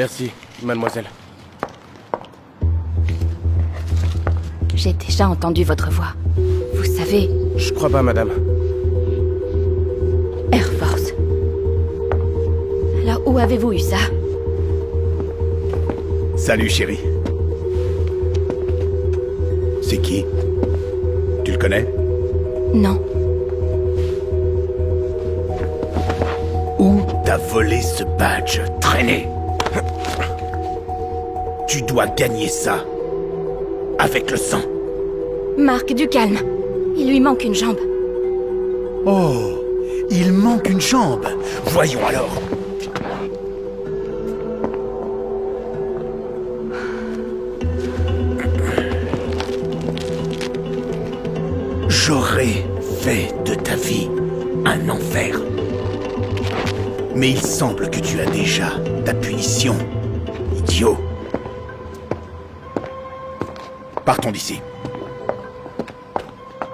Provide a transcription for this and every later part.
Merci, mademoiselle. J'ai déjà entendu votre voix. Vous savez, Je crois pas, madame. Air Force. Alors où avez-vous eu ça? Salut, chérie. C'est qui? Tu le connais? Non. Où t'as volé ce badge traîné? Tu dois gagner ça. Avec le sang. Marc, du calme. Il lui manque une jambe. Oh, il manque une jambe. Voyons alors. J'aurais fait de ta vie un enfer. Mais il semble que tu as déjà ta punition, idiot. Partons d'ici.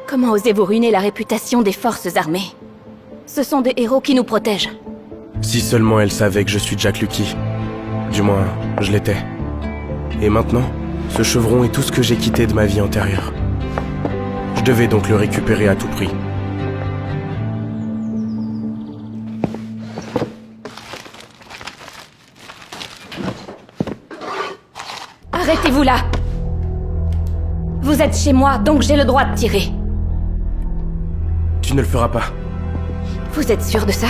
Comment osez-vous ruiner la réputation des forces armées? Ce sont des héros qui nous protègent. Si seulement elle savait que je suis Jack Lucky. Du moins, je l'étais. Et maintenant, ce chevron est tout ce que j'ai quitté de ma vie antérieure. Je devais donc le récupérer à tout prix. Arrêtez-vous là! Vous êtes chez moi, donc j'ai le droit de tirer. Tu ne le feras pas. Vous êtes sûr de ça?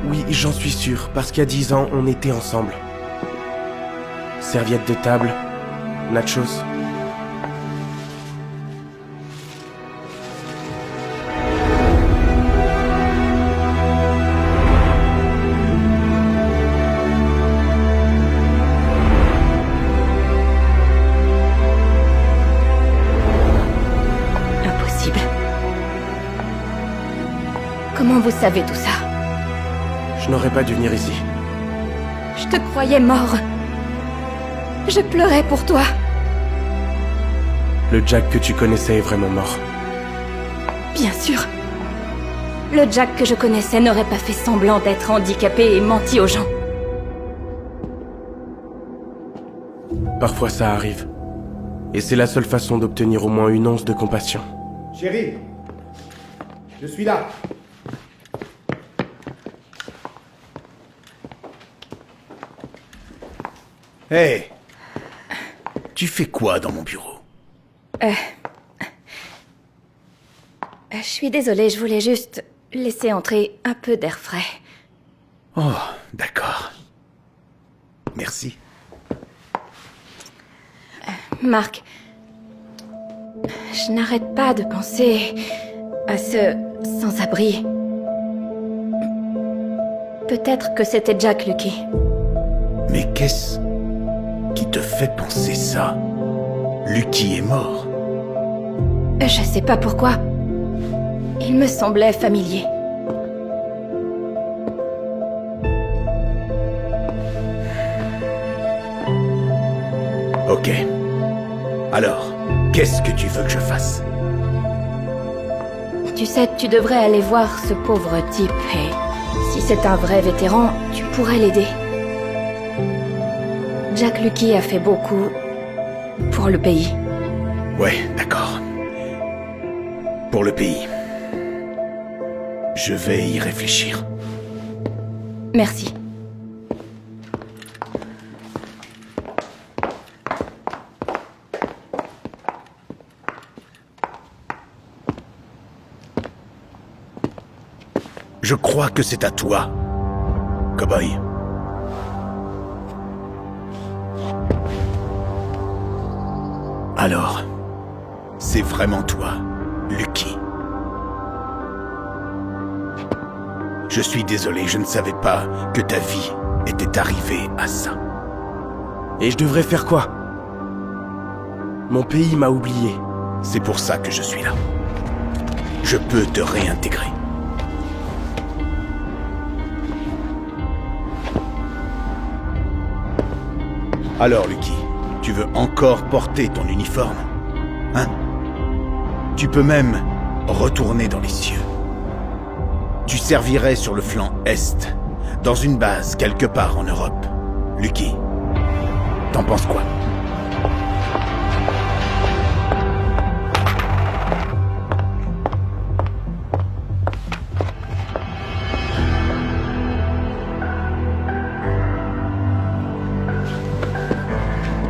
Oui, j'en suis sûr, parce qu'il y a 10 ans, on était ensemble. Serviette de table, nachos. Impossible. Comment vous savez tout ça? Je n'aurais pas dû venir ici. Je te croyais mort. Je pleurais pour toi. Le Jack que tu connaissais est vraiment mort. Bien sûr. Le Jack que je connaissais n'aurait pas fait semblant d'être handicapé et menti aux gens. Parfois ça arrive. Et c'est la seule façon d'obtenir au moins une once de compassion. Chérie, je suis là. Hé, tu fais quoi dans mon bureau? Je suis désolée, je voulais juste laisser entrer un peu d'air frais. Oh, d'accord. Merci. Marc, je n'arrête pas de penser à ce sans-abri. Peut-être que c'était Jack Lucky. Mais qu'est-ce qui te fait penser ça? Lucky est mort. Je sais pas pourquoi. Il me semblait familier. Ok. Alors, qu'est-ce que tu veux que je fasse? Tu sais, tu devrais aller voir ce pauvre type et si c'est un vrai vétéran, tu pourrais l'aider. Jack Lucky a fait beaucoup pour le pays. Ouais, d'accord. Pour le pays. Je vais y réfléchir. Merci. Je crois que c'est à toi, Cowboy. Alors, c'est vraiment toi, Lucky. Je suis désolé, je ne savais pas que ta vie était arrivée à ça. Et je devrais faire quoi? Mon pays m'a oublié. C'est pour ça que je suis là. Je peux te réintégrer. Alors, Lucky, tu veux encore porter ton uniforme? Hein? Tu peux même retourner dans les cieux. Tu servirais sur le flanc Est, dans une base quelque part en Europe. Lucky, t'en penses quoi?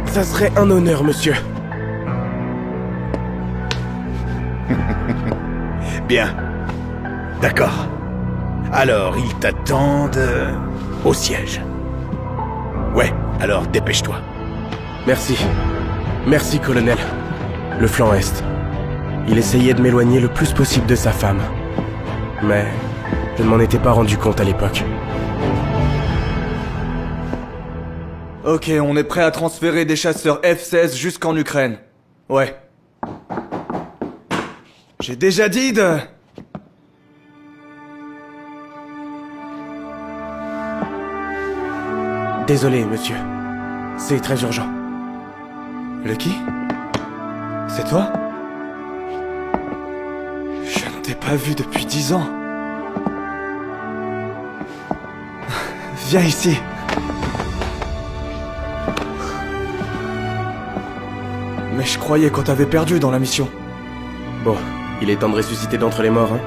Ça serait un honneur, monsieur. Bien. D'accord. Alors, ils t'attendent au siège. Ouais, alors dépêche-toi. Merci. Merci, colonel. Le flanc Est. Il essayait de m'éloigner le plus possible de sa femme. Mais je ne m'en étais pas rendu compte à l'époque. Ok, on est prêt à transférer des chasseurs F-16 jusqu'en Ukraine. Ouais. J'ai déjà dit de... Désolé, monsieur. C'est très urgent. Lucky? C'est toi? Je ne t'ai pas vu depuis 10 ans. Viens ici. Mais je croyais qu'on t'avait perdu dans la mission. Bon, il est temps de ressusciter d'entre les morts, hein.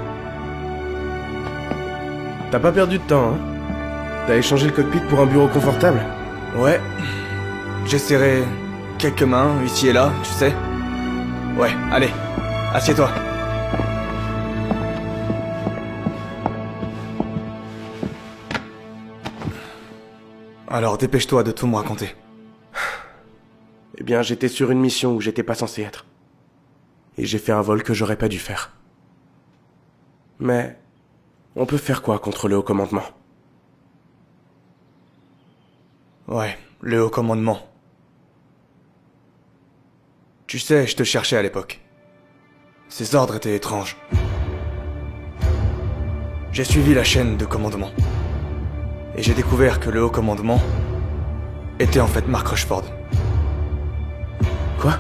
T'as pas perdu de temps, hein. T'as échangé le cockpit pour un bureau confortable? Ouais. J'ai serré quelques mains ici et là, tu sais. Ouais, allez, assieds-toi. Alors dépêche-toi de tout me raconter. Eh bien, j'étais sur une mission où j'étais pas censé être. Et j'ai fait un vol que j'aurais pas dû faire. Mais on peut faire quoi contre le haut commandement? Ouais, le haut commandement. Tu sais, je te cherchais à l'époque. Ces ordres étaient étranges. J'ai suivi la chaîne de commandement. Et j'ai découvert que le haut commandement était en fait Mark Rushford. Quoi?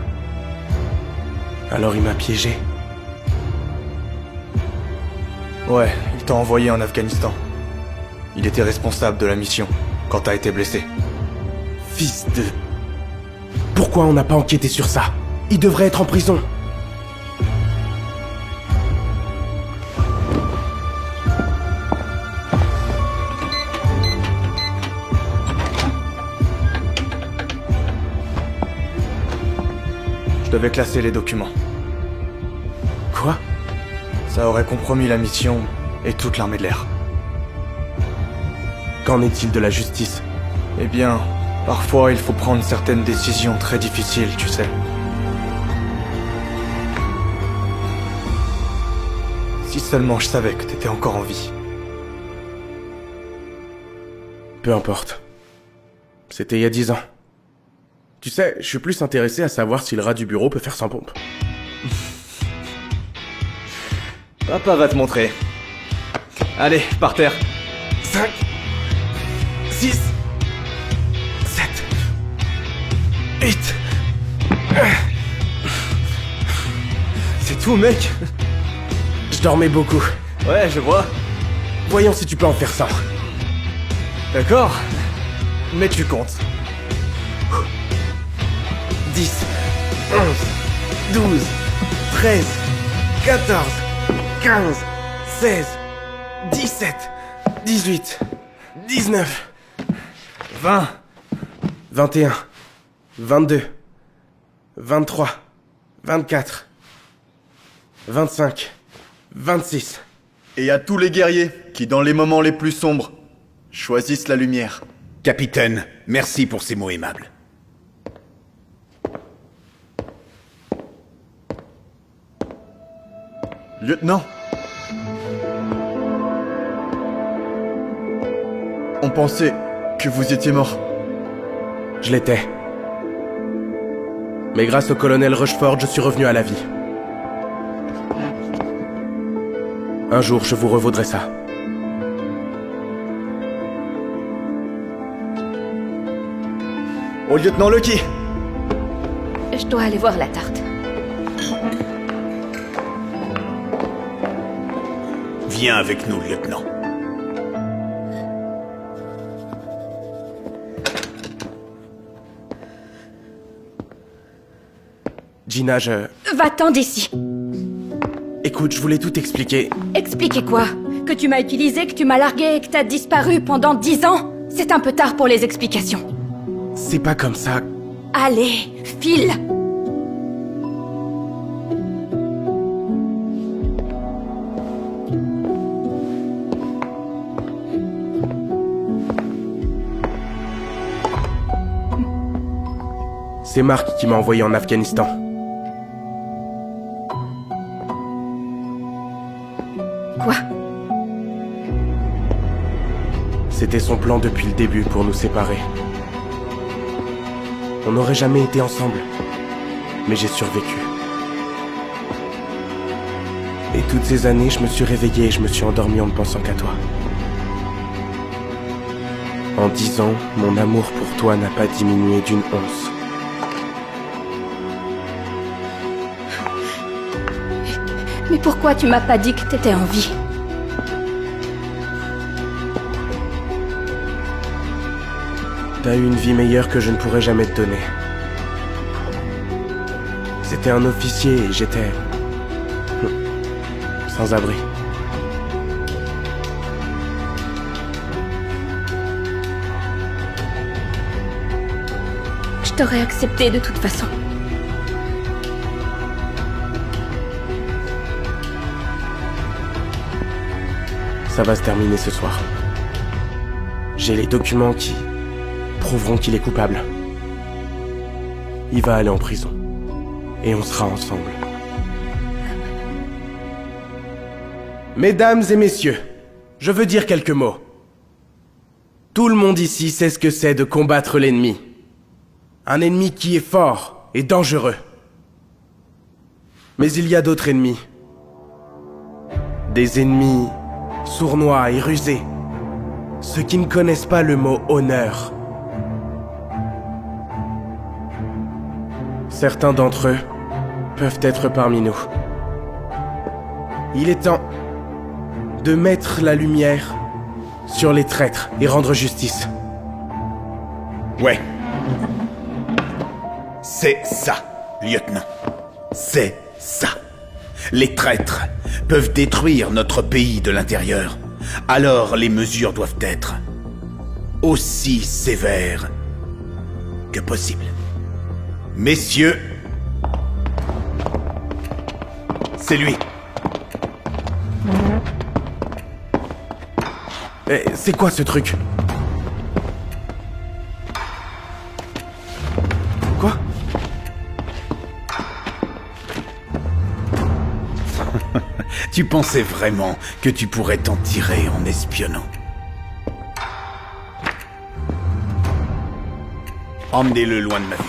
Alors il m'a piégé. Ouais, il t'a envoyé en Afghanistan. Il était responsable de la mission quand t'as été blessé. Fils de... Pourquoi on n'a pas enquêté sur ça? Il devrait être en prison. Je devais classer les documents. Quoi? Ça aurait compromis la mission et toute l'armée de l'air. Qu'en est-il de la justice? Eh bien, parfois il faut prendre certaines décisions très difficiles, tu sais. Si seulement je savais que t'étais encore en vie. Peu importe. C'était il y a 10 ans. Tu sais, je suis plus intéressé à savoir si le rat du bureau peut faire sans pompe. Papa va te montrer. Allez, par terre. 5, 6, 7, 8. C'est tout, mec. Je dormais beaucoup. Ouais, je vois. Voyons si tu peux en faire 100. D'accord. Mais tu comptes. 10, 11, 12, 13, 14, 15, 16, 17, 18, 19, 20. 21, 22, 23, 24, 25, 26. Et à tous les guerriers qui, dans les moments les plus sombres, choisissent la lumière. Capitaine, merci pour ces mots aimables. Lieutenant, on pensait que vous étiez mort. Je l'étais. Mais grâce au colonel Rushford, je suis revenu à la vie. Un jour, je vous revaudrai ça. Au lieutenant Lucky. Je dois aller voir la tarte. Viens avec nous, lieutenant. Gina, Va-t'en d'ici. Écoute, je voulais tout expliquer. Expliquez quoi? Que tu m'as utilisé, que tu m'as largué et que t'as disparu pendant 10 ans? C'est un peu tard pour les explications. C'est pas comme ça. Allez, file! C'est Marc qui m'a envoyé en Afghanistan. Quoi? C'était son plan depuis le début pour nous séparer. On n'aurait jamais été ensemble. Mais j'ai survécu. Et toutes ces années, je me suis réveillé et je me suis endormi en ne pensant qu'à toi. En 10 ans, mon amour pour toi n'a pas diminué d'une once. Mais pourquoi tu m'as pas dit que t'étais en vie? T'as eu une vie meilleure que je ne pourrais jamais te donner. C'était un officier et j'étais... sans abri. Je t'aurais accepté de toute façon. Ça va se terminer ce soir. J'ai les documents qui prouveront qu'il est coupable. Il va aller en prison. Et on sera ensemble. Mesdames et messieurs, je veux dire quelques mots. Tout le monde ici sait ce que c'est de combattre l'ennemi. Un ennemi qui est fort et dangereux. Mais il y a d'autres ennemis. Des ennemis sournois et rusés. Ceux qui ne connaissent pas le mot honneur. Certains d'entre eux peuvent être parmi nous. Il est temps de mettre la lumière sur les traîtres et rendre justice. Ouais. C'est ça, lieutenant. C'est ça. Les traîtres peuvent détruire notre pays de l'intérieur. Alors les mesures doivent être aussi sévères que possible. Messieurs, c'est lui. C'est quoi ce truc? Quoi? Tu pensais vraiment que tu pourrais t'en tirer en espionnant? Emmenez-le loin de ma vue.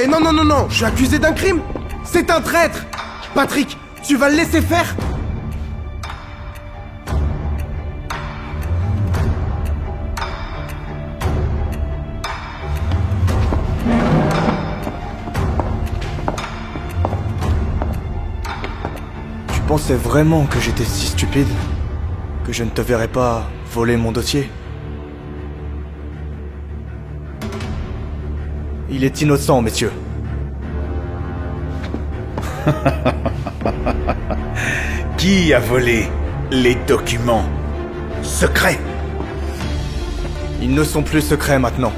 Non, non, non, non, je suis accusé d'un crime. C'est un traître. Patrick, tu vas le laisser faire? Tu pensais vraiment que j'étais si stupide que je ne te verrais pas voler mon dossier? Il est innocent, messieurs. Qui a volé les documents secrets? Ils ne sont plus secrets maintenant.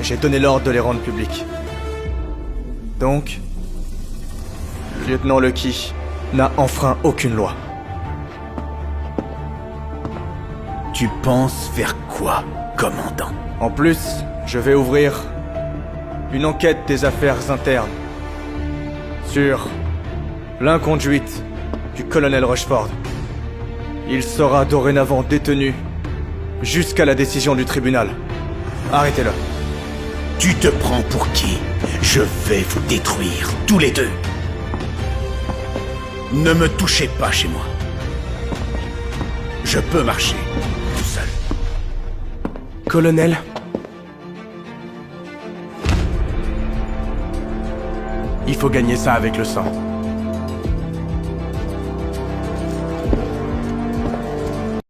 J'ai donné l'ordre de les rendre publics. Donc, le lieutenant Lucky n'a enfreint aucune loi. Tu penses faire quoi, commandant? En plus, je vais ouvrir une enquête des affaires internes sur l'inconduite du colonel Rushford. Il sera dorénavant détenu jusqu'à la décision du tribunal. Arrêtez-le. Tu te prends pour qui? Je vais vous détruire, tous les deux. Ne me touchez pas chez moi. Je peux marcher, tout seul. Colonel, il faut gagner ça avec le sang.